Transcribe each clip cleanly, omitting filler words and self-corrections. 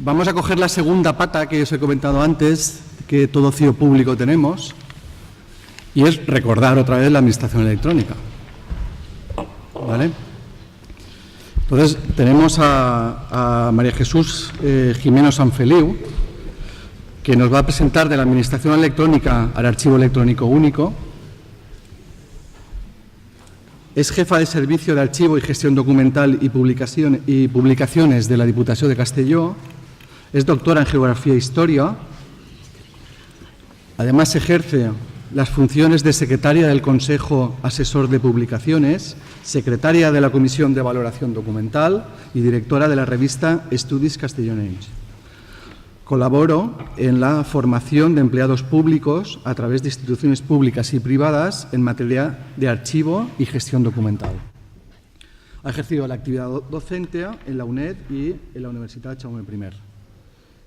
Vamos a coger la segunda pata que os he comentado antes, que todo CIO público tenemos, y es recordar otra vez la administración electrónica. ¿Vale? Entonces, tenemos a María Jesús Jimeno Sanfeliu, que nos va a presentar de la administración electrónica al archivo electrónico único. Es jefa de Servicio de Archivo y Gestión Documental y Publicaciones de la Diputación de Castelló. Es doctora en Geografía e Historia. Además, ejerce las funciones de secretaria del Consejo Asesor de Publicaciones, secretaria de la Comisión de Valoración Documental y directora de la revista Estudis Castellonencs. Colaboró en la formación de empleados públicos a través de instituciones públicas y privadas en materia de archivo y gestión documental. Ha ejercido la actividad docente en la UNED y en la Universitat Jaume I.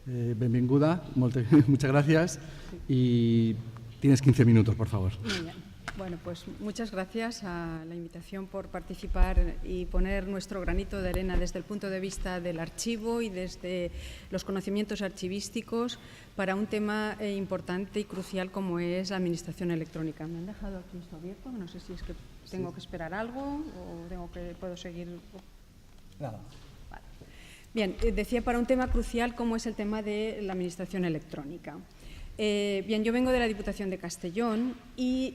Benvinguda, muchas gracias y tienes 15 minutos, por favor. Muy bien. Bueno, pues muchas gracias a la invitación por participar y poner nuestro granito de arena desde el punto de vista del archivo y desde los conocimientos archivísticos para un tema importante y crucial como es la administración electrónica. Me han dejado aquí esto abierto, no sé si es que tengo que esperar algo o puedo seguir. Nada. Vale. Bien, decía para un tema crucial como es el tema de la administración electrónica. Bien, yo vengo de la Diputación de Castellón y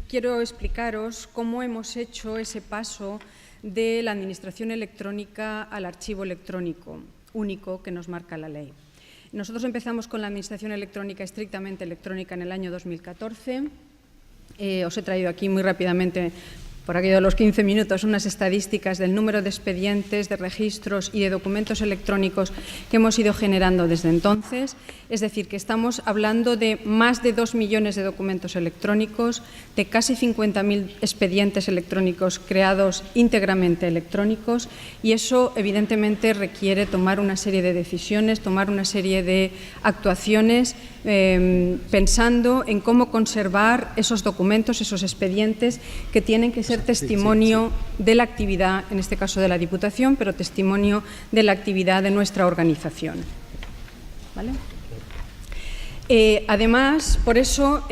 quiero explicaros cómo hemos hecho ese paso de la administración electrónica al archivo electrónico único que nos marca la ley. Nosotros empezamos con la administración electrónica estrictamente electrónica en el año 2014. Os he traído aquí muy rápidamente, por aquello de los 15 minutos, unas estadísticas del número de expedientes, de registros y de documentos electrónicos que hemos ido generando desde entonces. Es decir, que estamos hablando de más de 2 millones de documentos electrónicos, de casi 50.000 expedientes electrónicos creados íntegramente electrónicos, y eso evidentemente requiere tomar una serie de decisiones, tomar una serie de actuaciones pensando en cómo conservar esos documentos, esos expedientes que tienen que ser testimonio de la actividad, en este caso de la Diputación, pero testimonio de la actividad de nuestra organización. ¿Vale? Además, por eso,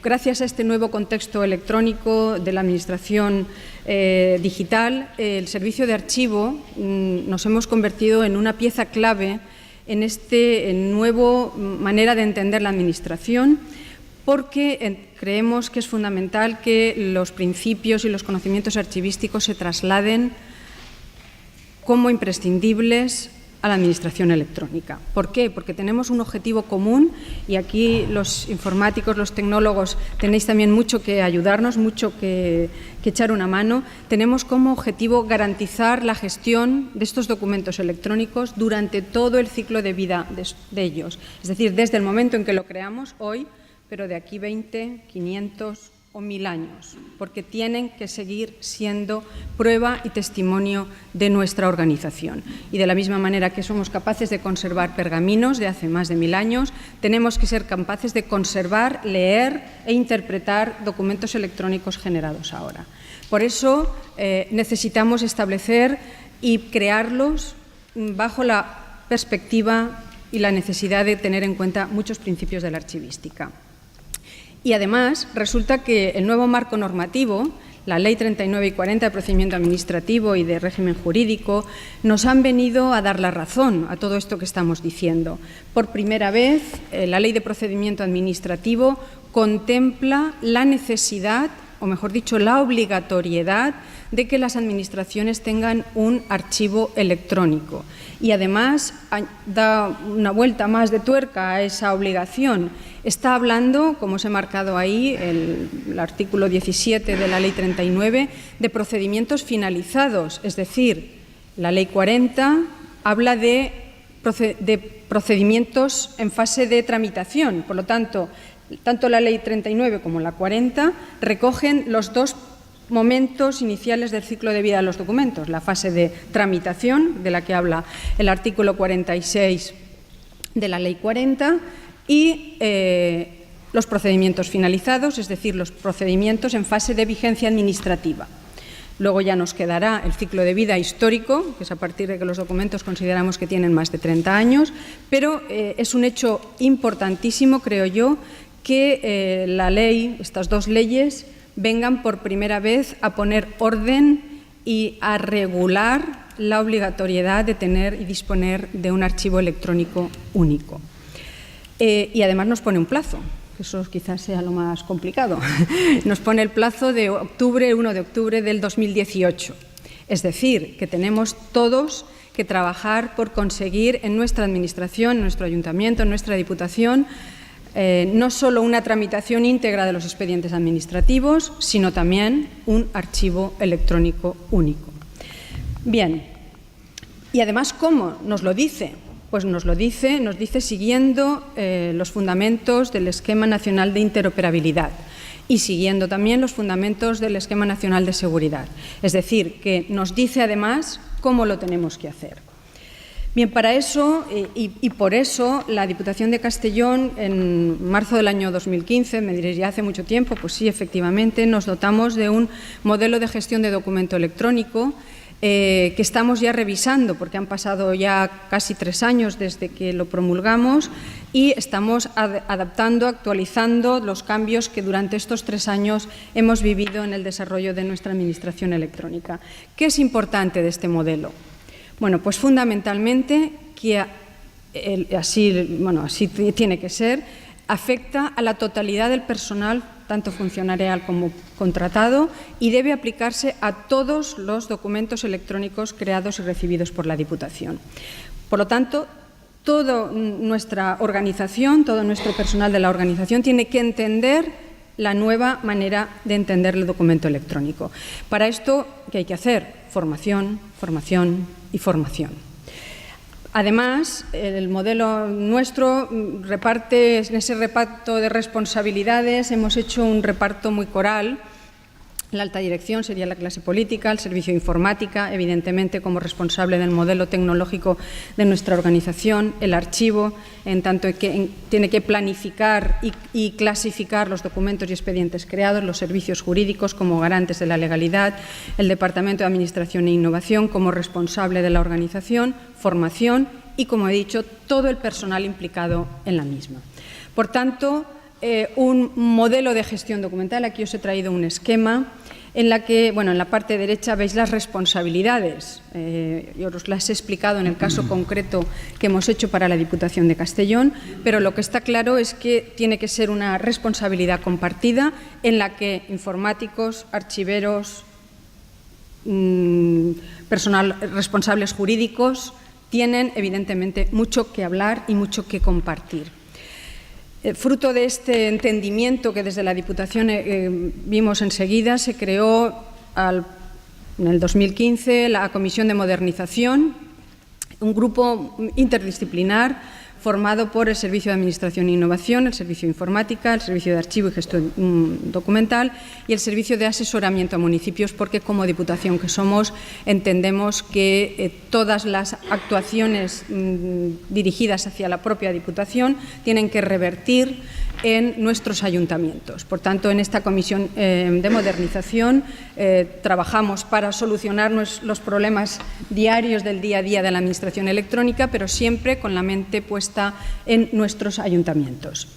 gracias a este nuevo contexto electrónico de la Administración digital, el servicio de archivo nos hemos convertido en una pieza clave en esta nueva manera de entender la Administración, porque creemos que es fundamental que los principios y los conocimientos archivísticos se trasladen como imprescindibles a la administración electrónica. ¿Por qué? Porque tenemos un objetivo común y aquí los informáticos, los tecnólogos, tenéis también mucho que ayudarnos, mucho que echar una mano. Tenemos como objetivo garantizar la gestión de estos documentos electrónicos durante todo el ciclo de vida de ellos. Es decir, desde el momento en que lo creamos hoy, pero de aquí 20, 500 o 1000 años, porque tienen que seguir siendo prueba y testimonio de nuestra organización. Y de la misma manera que somos capaces de conservar pergaminos de hace más de 1000 años, tenemos que ser capaces de conservar, leer e interpretar documentos electrónicos generados ahora. Por eso necesitamos establecer y crearlos bajo la perspectiva y la necesidad de tener en cuenta muchos principios de la archivística. Y además resulta que el nuevo marco normativo, la Ley 39 y 40 de procedimiento administrativo y de régimen jurídico, nos han venido a dar la razón a todo esto que estamos diciendo. Por primera vez, la Ley de procedimiento administrativo contempla la necesidad, o mejor dicho, la obligatoriedad de que las administraciones tengan un archivo electrónico. Y además da una vuelta más de tuerca a esa obligación. Está hablando, como os he marcado ahí, el artículo 17 de la Ley 39, de procedimientos finalizados. Es decir, la Ley 40 habla de procedimientos en fase de tramitación. Por lo tanto, tanto la Ley 39 como la 40 recogen los dos momentos iniciales del ciclo de vida de los documentos, la fase de tramitación, de la que habla el artículo 46 de la Ley 40, y los procedimientos finalizados, es decir, los procedimientos en fase de vigencia administrativa. Luego ya nos quedará el ciclo de vida histórico, que es a partir de que los documentos consideramos que tienen más de 30 años, pero es un hecho importantísimo, creo yo, que la ley, estas dos leyes, vengan por primera vez a poner orden y a regular la obligatoriedad de tener y disponer de un archivo electrónico único. Y además nos pone un plazo, que eso quizás sea lo más complicado. Nos pone el plazo de 1 de octubre del 2018. Es decir, que tenemos todos que trabajar por conseguir en nuestra administración, en nuestro ayuntamiento, en nuestra diputación, no solo una tramitación íntegra de los expedientes administrativos, sino también un archivo electrónico único. Bien, y además, ¿cómo nos lo dice? Pues nos dice siguiendo los fundamentos del Esquema Nacional de Interoperabilidad y siguiendo también los fundamentos del Esquema Nacional de Seguridad. Es decir, que nos dice además cómo lo tenemos que hacer. Bien, para eso y por eso la Diputación de Castellón, en marzo del año 2015, me diréis ya hace mucho tiempo, pues sí, efectivamente, nos dotamos de un modelo de gestión de documento electrónico que estamos ya revisando, porque han pasado ya casi 3 años desde que lo promulgamos y estamos adaptando, actualizando los cambios que durante estos 3 años hemos vivido en el desarrollo de nuestra administración electrónica. ¿Qué es importante de este modelo? Bueno, pues fundamentalmente que así tiene que ser, afecta a la totalidad del personal, tanto funcionarial como contratado, y debe aplicarse a todos los documentos electrónicos creados y recibidos por la Diputación. Por lo tanto, toda nuestra organización, todo nuestro personal de la organización tiene que entender la nueva manera de entender el documento electrónico. Para esto, ¿qué hay que hacer? Formación, formación y formación. Además, el modelo nuestro reparte, en ese reparto de responsabilidades, hemos hecho un reparto muy coral. La alta dirección sería la clase política, el servicio de informática, evidentemente como responsable del modelo tecnológico de nuestra organización, el archivo, en tanto que tiene que planificar y clasificar los documentos y expedientes creados, los servicios jurídicos como garantes de la legalidad, el Departamento de Administración e Innovación como responsable de la organización, formación y, como he dicho, todo el personal implicado en la misma. Por tanto, un modelo de gestión documental. Aquí os he traído un esquema en la que, en la parte derecha veis las responsabilidades. Yo os las he explicado en el caso concreto que hemos hecho para la Diputación de Castellón, pero lo que está claro es que tiene que ser una responsabilidad compartida en la que informáticos, archiveros, personal, responsables jurídicos tienen evidentemente mucho que hablar y mucho que compartir. Fruto de este entendimiento que desde la Diputación vimos enseguida, se creó en el 2015 la Comisión de Modernización, un grupo interdisciplinar formado por el Servicio de Administración e Innovación, el Servicio de Informática, el Servicio de Archivo y Gestión Documental y el Servicio de Asesoramiento a Municipios, porque como Diputación que somos entendemos que todas las actuaciones dirigidas hacia la propia Diputación tienen que revertir en nuestros ayuntamientos. Por tanto, en esta Comisión de Modernización trabajamos para solucionar los problemas diarios del día a día de la Administración electrónica, pero siempre con la mente puesta en nuestros ayuntamientos.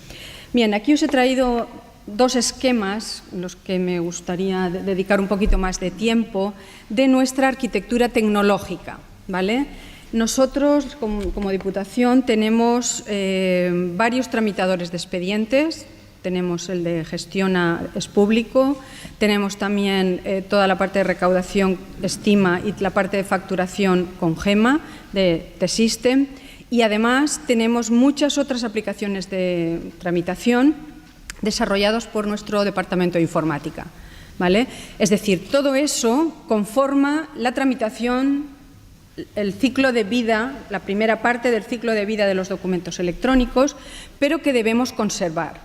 Bien, aquí os he traído 2 esquemas, en los que me gustaría dedicar un poquito más de tiempo, de nuestra arquitectura tecnológica, ¿vale? Nosotros, como Diputación, tenemos varios tramitadores de expedientes. Tenemos el de Gestiona, es público. Tenemos también toda la parte de recaudación, estima, y la parte de facturación con GEMA, de T-System. Y además tenemos muchas otras aplicaciones de tramitación desarrollados por nuestro Departamento de Informática, ¿vale? Es decir, todo eso conforma la tramitación, el ciclo de vida, la primera parte del ciclo de vida de los documentos electrónicos, pero que debemos conservar.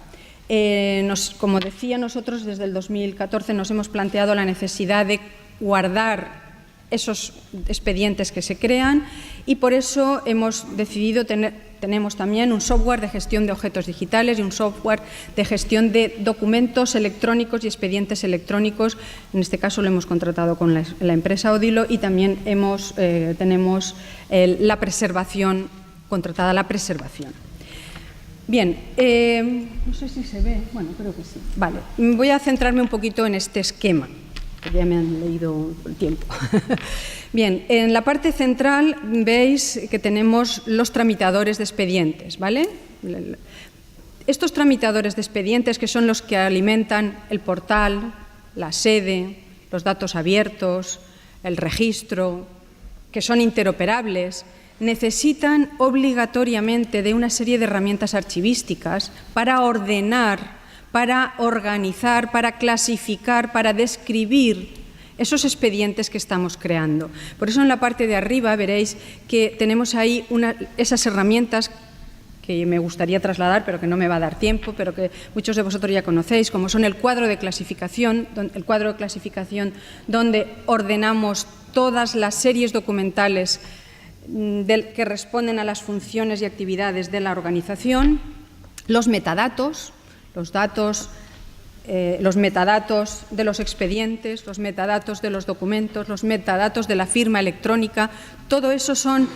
Como decía, nosotros desde el 2014 nos hemos planteado la necesidad de guardar esos expedientes que se crean, y por eso hemos decidido tenemos también un software de gestión de objetos digitales y un software de gestión de documentos electrónicos y expedientes electrónicos. En este caso lo hemos contratado con la empresa Odilo, y también tenemos la preservación, contratada la preservación. Bien, no sé si se ve, bueno, creo que sí. Vale, voy a centrarme un poquito en este esquema, que ya me han leído el tiempo. Bien, en la parte central veis que tenemos los tramitadores de expedientes, ¿vale? Estos tramitadores de expedientes, que son los que alimentan el portal, la sede, los datos abiertos, el registro, que son interoperables, necesitan obligatoriamente de una serie de herramientas archivísticas para ordenar, para organizar, para clasificar, para describir esos expedientes que estamos creando. Por eso en la parte de arriba veréis que tenemos ahí esas herramientas que me gustaría trasladar, pero que no me va a dar tiempo, pero que muchos de vosotros ya conocéis, como son el cuadro de clasificación donde ordenamos todas las series documentales que responden a las funciones y actividades de la organización, los metadatos, los metadatos de los expedientes, los metadatos de los documentos, los metadatos de la firma electrónica. Todo eso son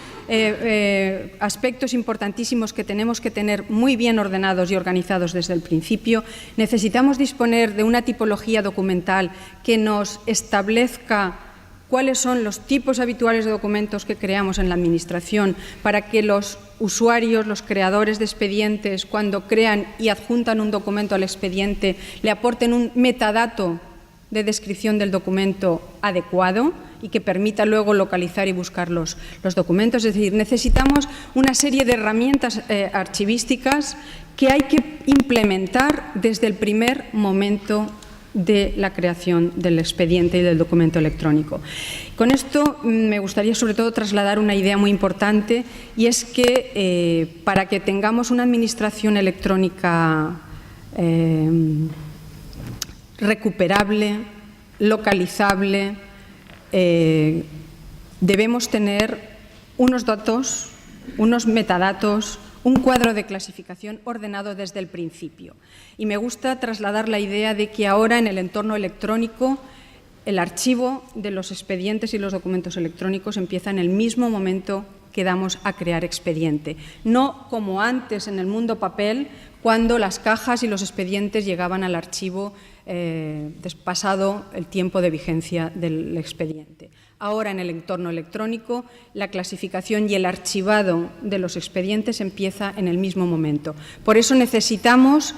aspectos importantísimos que tenemos que tener muy bien ordenados y organizados desde el principio. Necesitamos disponer de una tipología documental que nos establezca cuáles son los tipos habituales de documentos que creamos en la Administración, para que los usuarios, los creadores de expedientes, cuando crean y adjuntan un documento al expediente, le aporten un metadato de descripción del documento adecuado y que permita luego localizar y buscar los documentos. Es decir, necesitamos una serie de herramientas archivísticas que hay que implementar desde el primer momento de la creación del expediente y del documento electrónico. Con esto me gustaría sobre todo trasladar una idea muy importante, y es que para que tengamos una administración electrónica recuperable, localizable, debemos tener unos datos, unos metadatos, un cuadro de clasificación ordenado desde el principio. Y me gusta trasladar la idea de que ahora en el entorno electrónico el archivo de los expedientes y los documentos electrónicos empieza en el mismo momento que damos a crear expediente. No como antes en el mundo papel, cuando las cajas y los expedientes llegaban al archivo pasado el tiempo de vigencia del expediente. Ahora, en el entorno electrónico, la clasificación y el archivado de los expedientes empieza en el mismo momento. Por eso necesitamos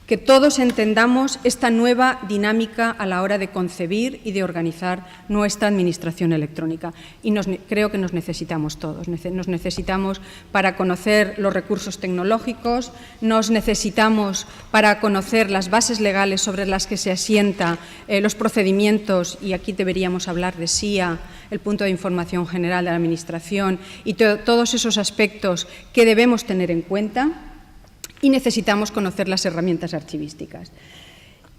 que todos entendamos esta nueva dinámica a la hora de concebir y de organizar nuestra administración electrónica. Y creo que nos necesitamos todos. Nos necesitamos para conocer los recursos tecnológicos, nos necesitamos para conocer las bases legales sobre las que se asienta los procedimientos, y aquí deberíamos hablar de SIA, el punto de información general de la Administración, y todos esos aspectos que debemos tener en cuenta. Y necesitamos conocer las herramientas archivísticas.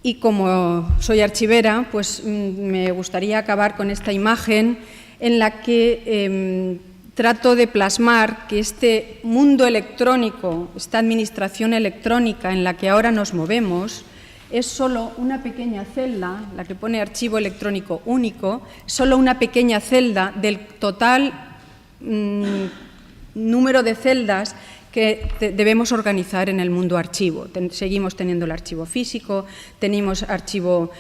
Y como soy archivera, pues me gustaría acabar con esta imagen en la que trato de plasmar que este mundo electrónico, esta administración electrónica en la que ahora nos movemos, es solo una pequeña celda, la que pone archivo electrónico único, solo una pequeña celda del total número de celdas que debemos organizar en el mundo archivo. Seguimos teniendo el archivo físico, tenemos archivo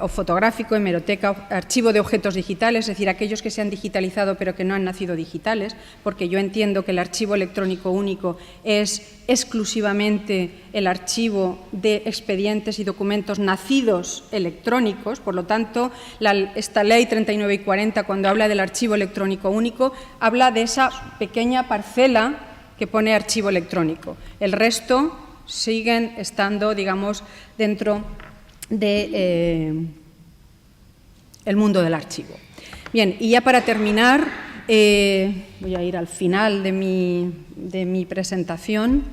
fotográfico, hemeroteca, archivo de objetos digitales, es decir, aquellos que se han digitalizado pero que no han nacido digitales, porque yo entiendo que el archivo electrónico único es exclusivamente el archivo de expedientes y documentos nacidos electrónicos. Por lo tanto, esta ley 39 y 40, cuando habla del archivo electrónico único, habla de esa pequeña parcela que pone archivo electrónico. El resto siguen estando, digamos, dentro de el mundo del archivo. Bien, y ya para terminar, voy a ir al final de mi presentación.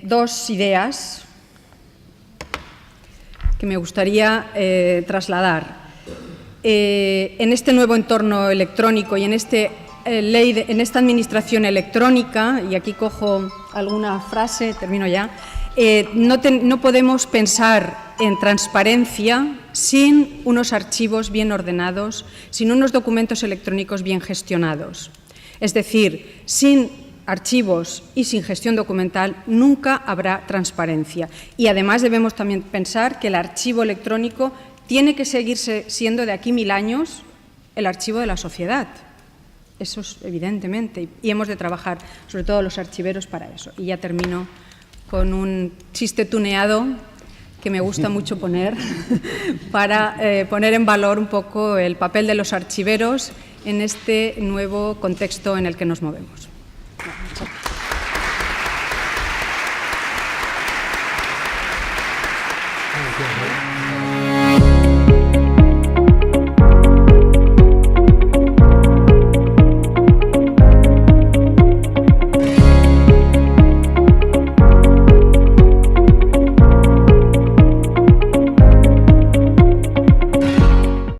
Dos ideas que me gustaría trasladar. en este nuevo entorno electrónico y en en esta administración electrónica, y aquí cojo alguna frase, termino ya, no podemos pensar en transparencia sin unos archivos bien ordenados, sin unos documentos electrónicos bien gestionados. Es decir, sin archivos y sin gestión documental nunca habrá transparencia. Y además debemos también pensar que el archivo electrónico tiene que seguirse siendo de aquí 1000 años el archivo de la sociedad. Eso es evidentemente, y hemos de trabajar, sobre todo los archiveros, para eso. Y ya termino con un chiste tuneado que me gusta mucho poner para poner en valor un poco el papel de los archiveros en este nuevo contexto en el que nos movemos. Muchas gracias.